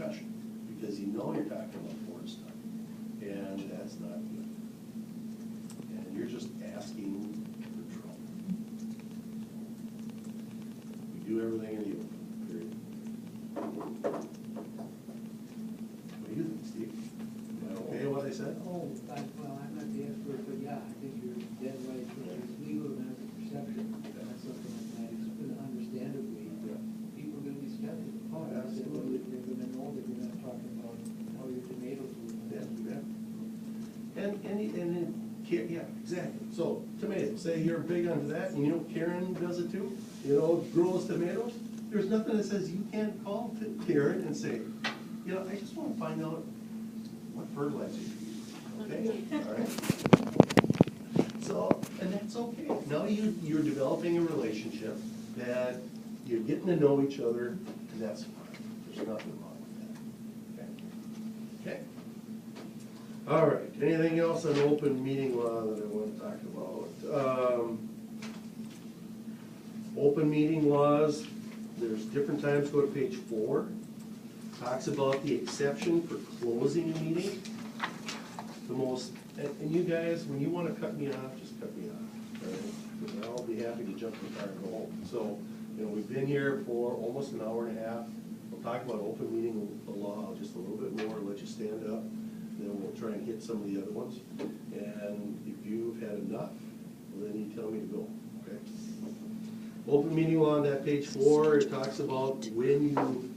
discussion, because you know you're talking about board stuff, and that's not good. And you're just asking for trouble. We do everything in the open, period. What do you think, Steve? Am I okay with what I said? Oh, well, I'm not the expert, but yeah, I think you're dead right. It's legal and it's a perception. That's something like that. It's understandably, people are gonna be skeptical. Oh, absolutely. They're gonna know that you're not talking about how your tomatoes will. Yeah, exactly. So tomatoes, say you're big onto that, and you know Karen does it too, you know, grows tomatoes. There's nothing that says you can't call Karen and say, you know, I just want to find out what fertilizer you use, okay? All right? So, and that's okay. Now you're developing a relationship that you're getting to know each other, and that's fine. There's nothing wrong with that. Okay? Okay. All right. Anything else on open meeting law that I want to talk about? Open meeting laws, there's different times. Go to page 4. Talks about the exception for closing a meeting. The most, and you guys, when you want to cut me off, just cut me off. All right? Because I'll be happy to jump in the car and go home. So, you know, we've been here for almost an hour and a half. We'll talk about open meeting law just a little bit more, let you stand up. Then we'll try and hit some of the other ones. And if you've had enough, well, then you tell me to go, okay? Open meeting law on that page 4, it talks about when you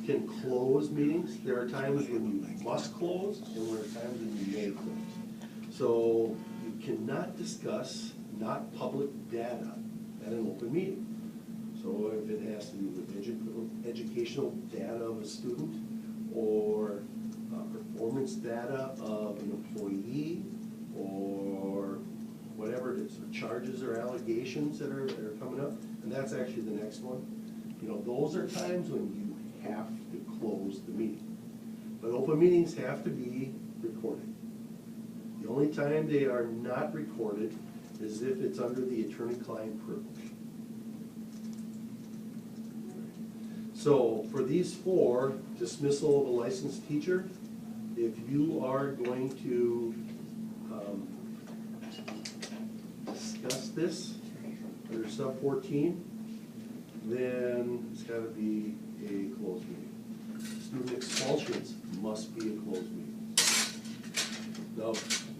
can close meetings. There are times when you must close, and there are times when you may close. So you cannot discuss not public data at an open meeting. So if it has to do with educational data of a student, or performance data of an employee, or whatever it is, or charges or allegations that are coming up, and that's actually the next one. You know, those are times when you have to close the meeting. But open meetings have to be recorded. The only time they are not recorded is if it's under the attorney-client privilege. So for these 4, dismissal of a licensed teacher, if you are going to discuss this under sub 14, then it's got to be a closed meeting. Student expulsions must be a closed meeting. Now,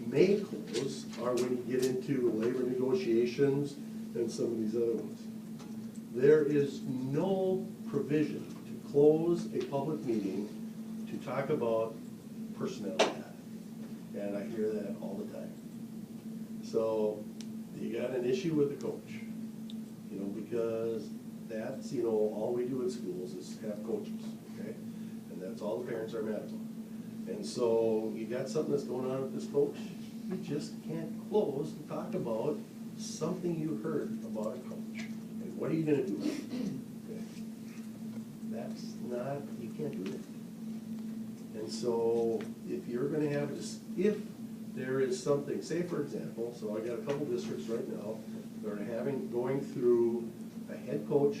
may close are when you get into labor negotiations and some of these other ones. There is no provision to close a public meeting to talk about personnel data. And I hear that all the time. So you got an issue with the coach, you know, because that's, you know, all we do at schools is have coaches, okay? And that's all the parents are mad about. And so you got something that's going on with this coach, you just can't close and talk about something you heard about a coach. And what are you gonna do? Okay. That's not, you can't do that. And so if you're gonna have this, if there is something, say for example, so I got a couple districts right now that are going through a head coach,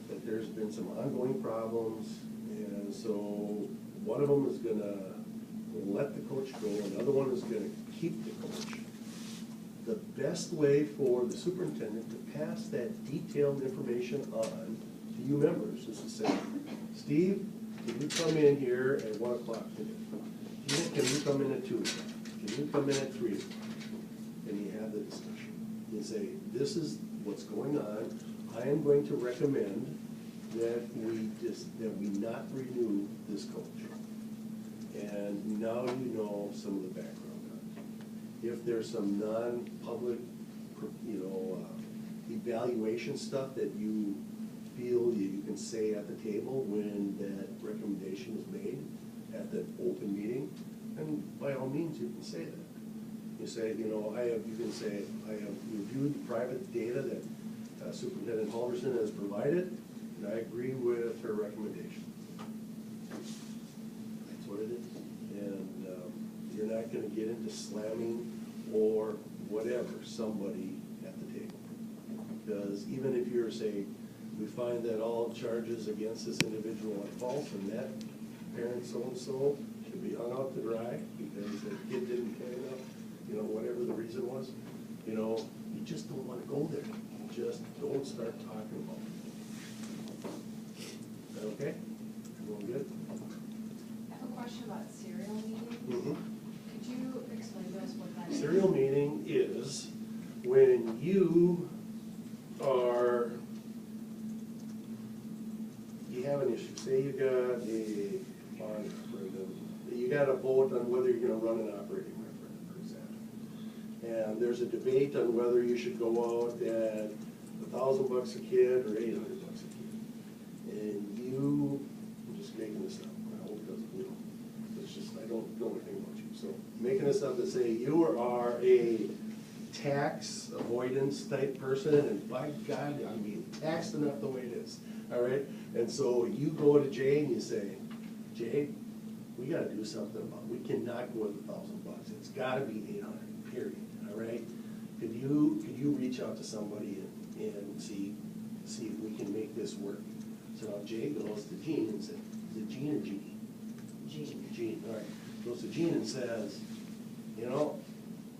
that there's been some ongoing problems, and so one of them is gonna let the coach go, another one is gonna keep the coach. The best way for the superintendent to pass that detailed information on to you members is to say, Steve, can you come in here at 1 o'clock today? Can you come in at 2 o'clock? Can you come in at 3 o'clock? And you have the discussion. You say, this is what's going on. I am going to recommend that we not renew this coach. And now you know some of the background on it. If there's some non-public, you know, evaluation stuff that you feel you can say at the table when that recommendation is made at the open meeting, and by all means you can say that. You say, you know, you can say, I have reviewed the private data that Superintendent Halverson has provided, and I agree with her recommendation. That's what it is. And you're not going to get into slamming or whatever somebody at the table. Because even if you're saying, we find that all charges against this individual are false, and that parent so-and-so should be hung out to dry because the kid didn't care enough, you know, whatever the reason was, you know, you just don't wanna go there. Just don't start talking about it. Is that okay? Everyone good? I have a question about serial meetings. Mm-hmm. Could you explain to us what that is? Serial meeting is when you are, you have an issue, say you got a bond referendum, you got a vote on whether you're gonna run an operating referendum, for example. And there's a debate on whether you should go out at $1,000 a kid or $800 a kid. And you, I'm just making this up, I hope it doesn't, you know, it's just, I don't know anything about you. So making this up to say you are a tax avoidance type person, and by God, I'm being taxed enough the way it is, all right? And so you go to Jay and you say, Jay, we gotta do something about it. We cannot go with $1,000. It's gotta be 800, period, all right? Could you reach out to somebody and see if we can make this work? So now Jay goes to Gene and says, is it Gene or Jeannie? Gene, all right. Goes to Gene and says, you know,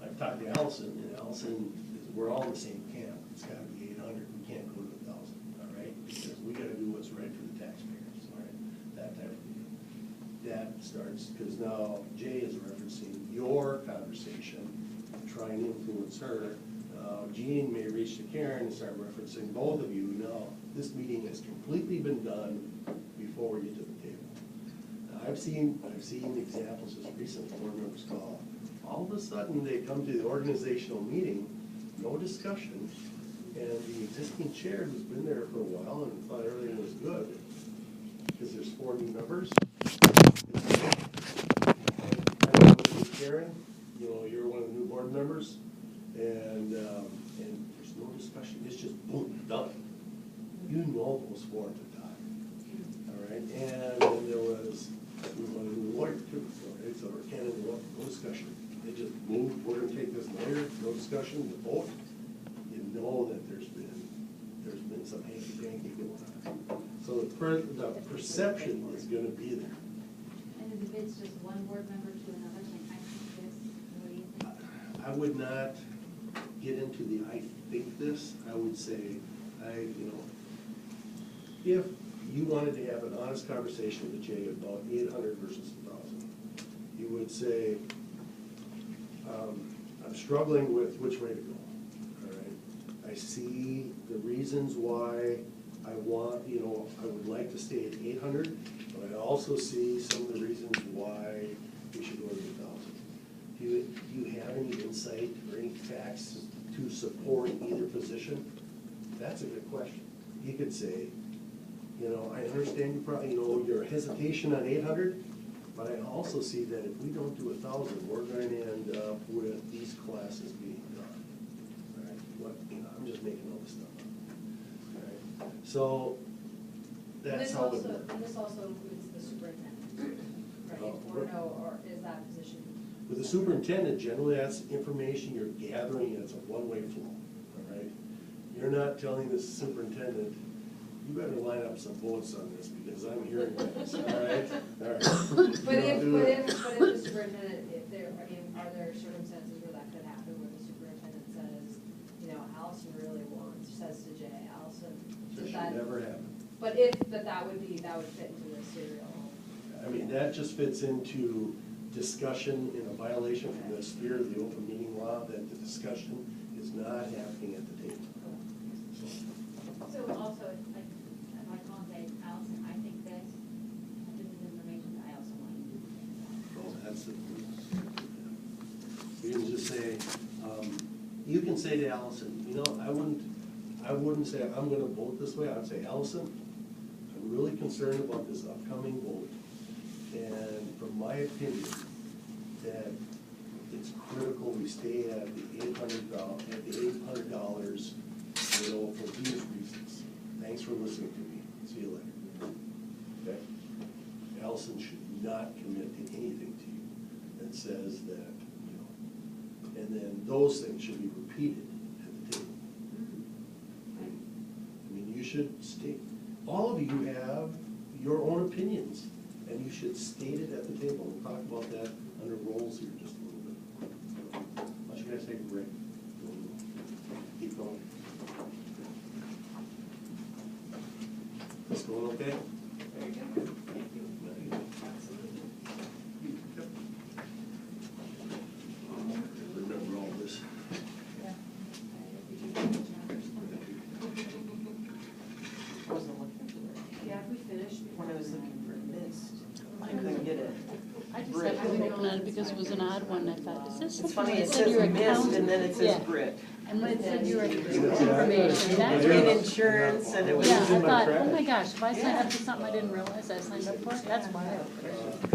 I've talked to Allison, and Allison, we're all in the same camp. It's gotta be 800, we can't go to 1,000, all right? Because we gotta do what's right for the taxpayers, all right? That type of thing. That starts, because now Jay is referencing your conversation, trying to influence her. Gene may reach to Karen and start referencing both of you. No, this meeting has completely been done before we get to the table. I've seen examples as recent board members call. All of a sudden, they come to the organizational meeting, no discussion, and the existing chair who's been there for a while and thought everything was good, because there's 4 new members. I know with Karen, you know, you're one of the new board members, and there's no discussion, it's just boom, done. You know those 4 at the time, all right? And then there was, we wanted a new lawyer too, right? So our candidate, no discussion. They just moved, we're gonna take this lawyer, no discussion, the vote. You know that there's been some hanky-panky going on. So the perception is gonna be there. And if it's just one board member to another, like, I think this, what do you think? I would not get into the I think this. I would say, if you wanted to have an honest conversation with Jay about 800 versus 1,000, you would say, I'm struggling with which way to go, all right? I see the reasons why I want, I would like to stay at 800, but I also see some of the reasons why we should go to 1,000. Do you have any insight or any facts to support either position? That's a good question. You could say, I understand your hesitation on 800, but I also see that if we don't do 1,000, we're going to end up with these classes being done. All right? I'm just making all this stuff up. All right? So that's how it works. And this also includes the superintendent, right? Oh, Or no, or is that position? With the superintendent, generally that's information you're gathering, and it's a one-way flow, all right? You're not telling the superintendent, you better line up some votes on this because I'm hearing this, all right? All right. But if Do it. the superintendent, are there circumstances where that could happen, where the superintendent says, Allison really says to Jay, Allison, That does should that? never happen. But that would fit into the serial. I mean, that just fits into discussion in a violation from the spirit of the open meeting law, that the discussion is not happening at the table. So also, like, if I call and say, Allison, I think this is information I also want you to think about. Well, that's it. You can just say, you can say to Allison, I wouldn't say, I'm gonna vote this way. I'd say, Allison, I'm really concerned about this upcoming vote. And from my opinion, that it's critical we stay at the $800, for these reasons. Thanks for listening to me. See you later. Okay? Allison should not commit to anything to you that says that, and then those things should be repeated at the table. I mean, you should stay, all of you have your own opinions, and you should state it at the table. We'll talk about that under roles here just a little bit. Why don't you guys take a break? Keep going. This going okay? Very good. Thank you. Absolutely. Remember all this. Yeah, if we finished, when I was looking for mist, I couldn't get it. I just had to open it because it was an odd one. I thought, is this It's something funny, that it said says your mist account? and then it says Yeah. Brit. And when it said your information, And that's. insurance and it was. Yeah, This is I in my thought, trash. oh my gosh, if I signed up for something I didn't realize I signed up for, that's why I opened it.